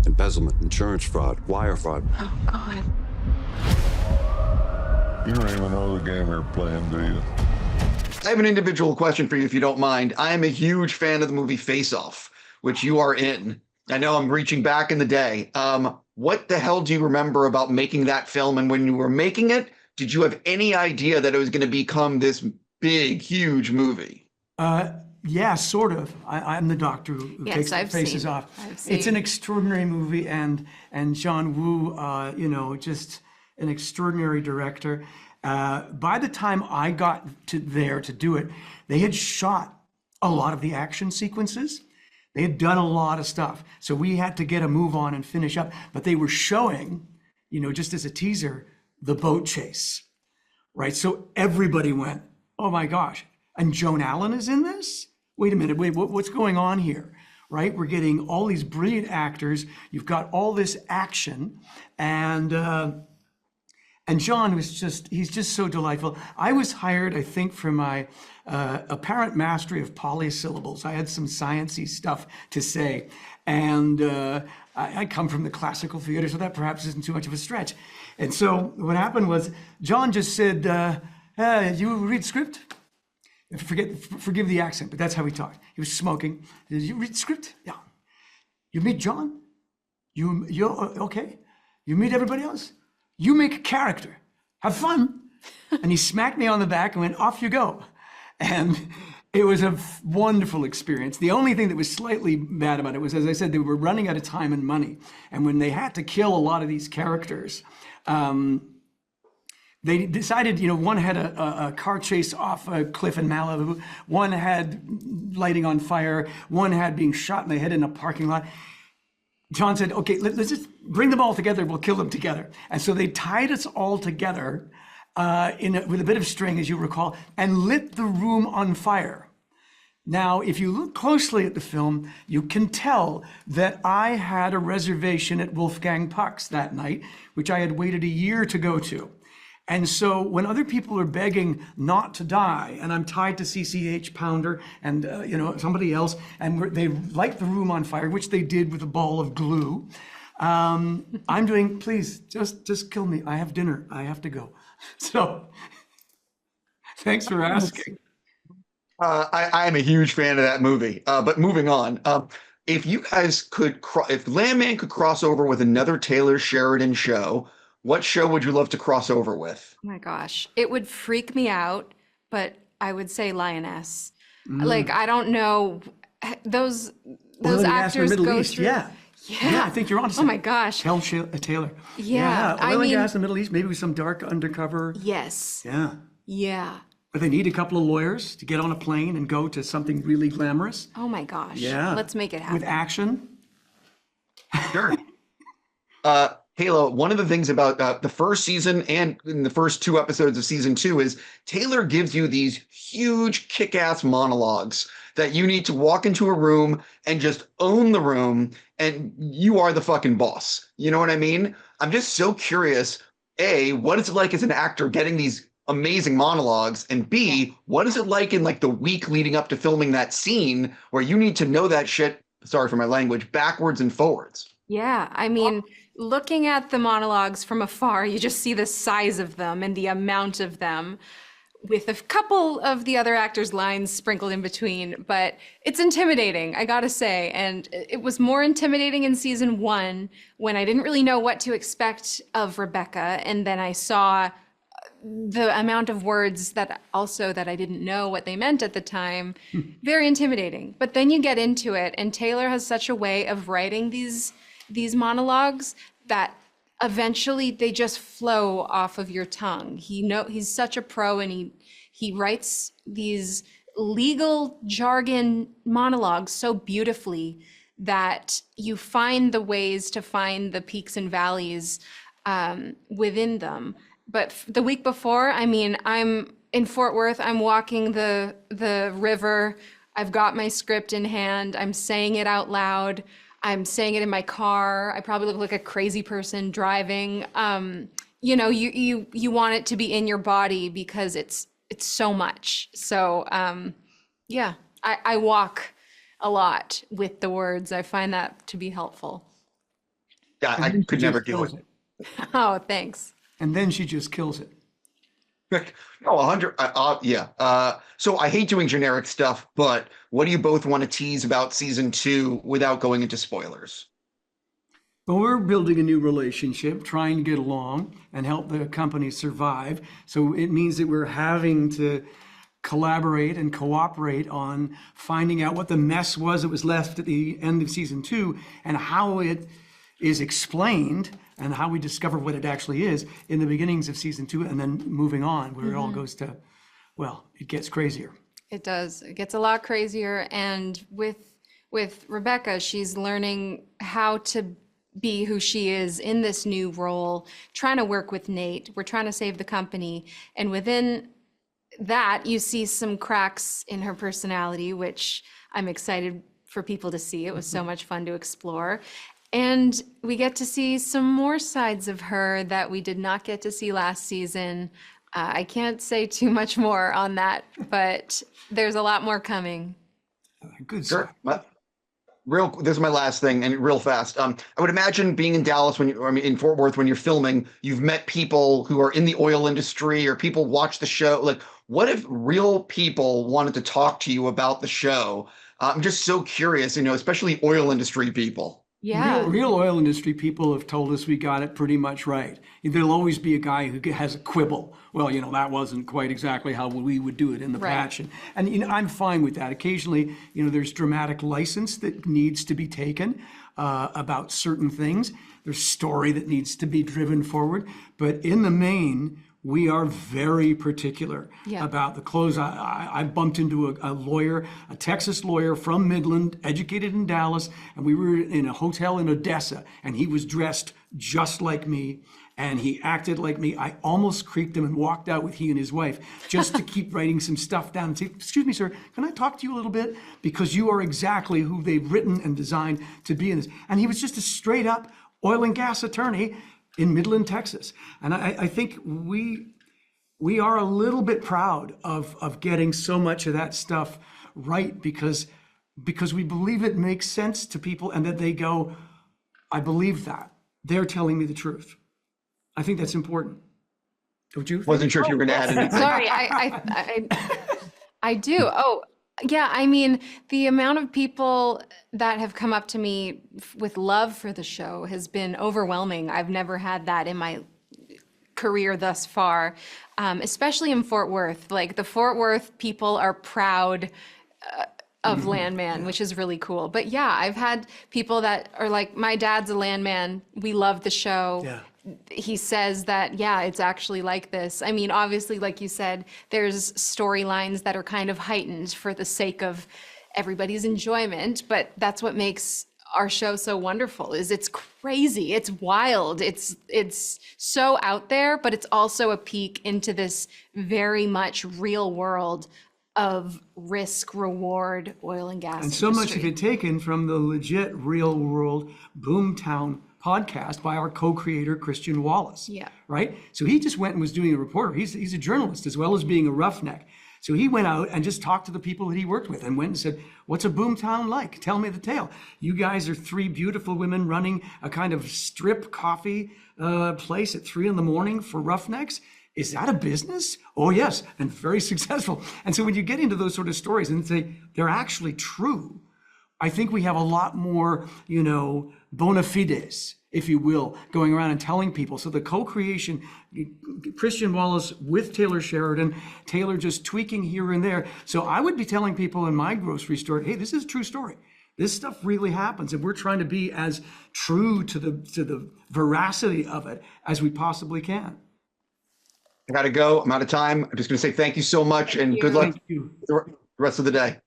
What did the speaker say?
embezzlement, insurance fraud, wire fraud. Oh, God. You don't even know the game you're playing, do you? I have an individual question for you, if you don't mind. I am a huge fan of the movie Face Off, which you are in. I know I'm reaching back in the day. What the hell do you remember about making that film? And when you were making it, did you have any idea that it was going to become this big, huge movie? Yeah, sort of. I'm the doctor who Yes, takes the I've faces seen. off. I've It's an seen. extraordinary movie, and John Woo, just an extraordinary director. By the time I got to there to do it, they had shot a lot of the action sequences. They had done a lot of stuff, so we had to get a move on and finish up. But they were showing, just as a teaser, the boat chase, right? So everybody went, "Oh my gosh!" And Joan Allen is in this? Wait a minute, what's going on here, right? We're getting all these brilliant actors. You've got all this action, and John he's just so delightful. I was hired, I think, for my apparent mastery of polysyllables. I had some sciencey stuff to say, and I come from the classical theater, so that perhaps isn't too much of a stretch. And so what happened was John just said, "You read script?" Forgive the accent, but that's how he talked. He was smoking. He said, "You read script? Yeah. You meet John? You okay? You meet everybody else? You make a character. Have fun." And he smacked me on the back and went, "Off you go." And it was a wonderful experience. The only thing that was slightly bad about it was, as I said, they were running out of time and money. And when they had to kill a lot of these characters, they decided, one had a car chase off a cliff in Malibu, one had lighting on fire, one had being shot in the head in a parking lot. John said, "Okay, let's just bring them all together. We'll kill them together." And so they tied us all together with a bit of string, as you recall, and lit the room on fire. Now, if you look closely at the film, you can tell that I had a reservation at Wolfgang Puck's that night, which I had waited a year to go to. And so when other people are begging not to die, and I'm tied to CCH Pounder and somebody else, and they light the room on fire, which they did with a ball of glue, I'm doing, "Please, just kill me. I have dinner. I have to go." So thanks for asking. I am a huge fan of that movie. But moving on, if you guys if Landman could cross over with another Taylor Sheridan show, what show would you love to cross over with? Oh my gosh. It would freak me out, but I would say Lioness. Like, I don't know. Those Oil and gas in the actors Middle go East, through. yeah. Yeah, I think you're onto Oh my something. gosh. Taylor. Yeah, I Oil and mean- gas in the Middle East, maybe with some dark undercover. Yes. Yeah. Yeah. But they need a couple of lawyers to get on a plane and go to something really glamorous. Oh my gosh. Yeah. Let's make it happen. With action. Sure. Kayla, one of the things about the first season and in the first 2 episodes of season 2 is Taylor gives you these huge kick-ass monologues that you need to walk into a room and just own the room, and you are the fucking boss. You know what I mean? I'm just so curious, A, what is it like as an actor getting these amazing monologues, and B, what is it like in like the week leading up to filming that scene where you need to know that shit, sorry for my language, backwards and forwards? Yeah, I mean, looking at the monologues from afar, you just see the size of them and the amount of them, with a couple of the other actors' lines sprinkled in between, but it's intimidating, I gotta say. And it was more intimidating in season 1 when I didn't really know what to expect of Rebecca, and then I saw the amount of words that I didn't know what they meant at the time. Very intimidating. But then you get into it, and Taylor has such a way of writing these monologues that eventually they just flow off of your tongue. He's such a pro, and he writes these legal jargon monologues so beautifully that you find the ways to find the peaks and valleys within them. But the week before, I mean, I'm in Fort Worth, I'm walking the river, I've got my script in hand, I'm saying it out loud, I'm saying it in my car, I probably look like a crazy person driving. You want it to be in your body because it's so much. So yeah, I walk a lot with the words. I find that to be helpful. Yeah, And I then she could never just do kills it. Oh, thanks. And then she just kills it. No, 100. Yeah. So I hate doing generic stuff, but what do you both want to tease about season 2 without going into spoilers? But we're building a new relationship, trying to get along and help the company survive. So it means that we're having to collaborate and cooperate on finding out what the mess was that was left at the end of season 2 and how it is explained and how we discover what it actually is in the beginnings of season 2 and then moving on where it all goes to, well, it gets crazier. It does. It gets a lot crazier. And with Rebecca, she's learning how to be who she is in this new role, trying to work with Nate. We're trying to save the company. And within that, you see some cracks in her personality, which I'm excited for people to see. It was so much fun to explore. And we get to see some more sides of her that we did not get to see last season. I can't say too much more on that, but there's a lot more coming. Good Sure. stuff. This is my last thing, and real fast. I would imagine being in Dallas in Fort Worth when you're filming, you've met people who are in the oil industry or people watch the show. Like, what if real people wanted to talk to you about the show? I'm just so curious, especially oil industry people. Yeah. Real oil industry people have told us we got it pretty much right. There'll always be a guy who has a quibble. Well, that wasn't quite exactly how we would do it in the Right. patch. And I'm fine with that. Occasionally, there's dramatic license that needs to be taken about certain things. There's story that needs to be driven forward. But in the main, we are very particular about the clothes. I bumped into a lawyer, a Texas lawyer from Midland, educated in Dallas, and we were in a hotel in Odessa, and he was dressed just like me, and he acted like me. I almost creeped him and walked out with he and his wife just to keep writing some stuff down and say, "Excuse me, sir, can I talk to you a little bit? Because you are exactly who they've written and designed to be in this." And he was just a straight up oil and gas attorney in Midland, Texas. And I think we are a little bit proud of getting so much of that stuff right because we believe it makes sense to people and that they go, I believe that. They're telling me the truth. I think that's important. Don't you? Wasn't sure if you were going to add anything. Sorry, I do. Oh, yeah. I mean, the amount of people that have come up to me with love for the show has been overwhelming. I've never had that in my career thus far, especially in Fort Worth. Like the Fort Worth people are proud of Landman, which is really cool. But yeah, I've had people that are like, my dad's a Landman. We love the show. Yeah. He says that, yeah, it's actually like this. I mean, obviously, like you said, there's storylines that are kind of heightened for the sake of everybody's enjoyment, but that's what makes our show so wonderful. Is it's crazy, it's wild, it's so out there, but it's also a peek into this very much real world of risk reward oil and gas And so much industry. of it taken from the legit real world Boomtown podcast by our co-creator, Christian Wallace. Yeah. Right? So he just went and was doing a reporter. He's a journalist as well as being a roughneck. So he went out and just talked to the people that he worked with and went and said, what's a boomtown like? Tell me the tale. You guys are three beautiful women running a kind of strip coffee place at 3 a.m. for roughnecks. Is that a business? Oh, yes, and very successful. And so when you get into those sort of stories and say they're actually true, I think we have a lot more, bona fides, if you will, going around and telling people. So the co-creation, Christian Wallace with Taylor Sheridan, Taylor just tweaking here and there. So I would be telling people in my grocery store, hey, this is a true story. This stuff really happens. And we're trying to be as true to the veracity of it as we possibly can. I got to go. I'm out of time. I'm just going to say thank you so much and good luck the rest of the day.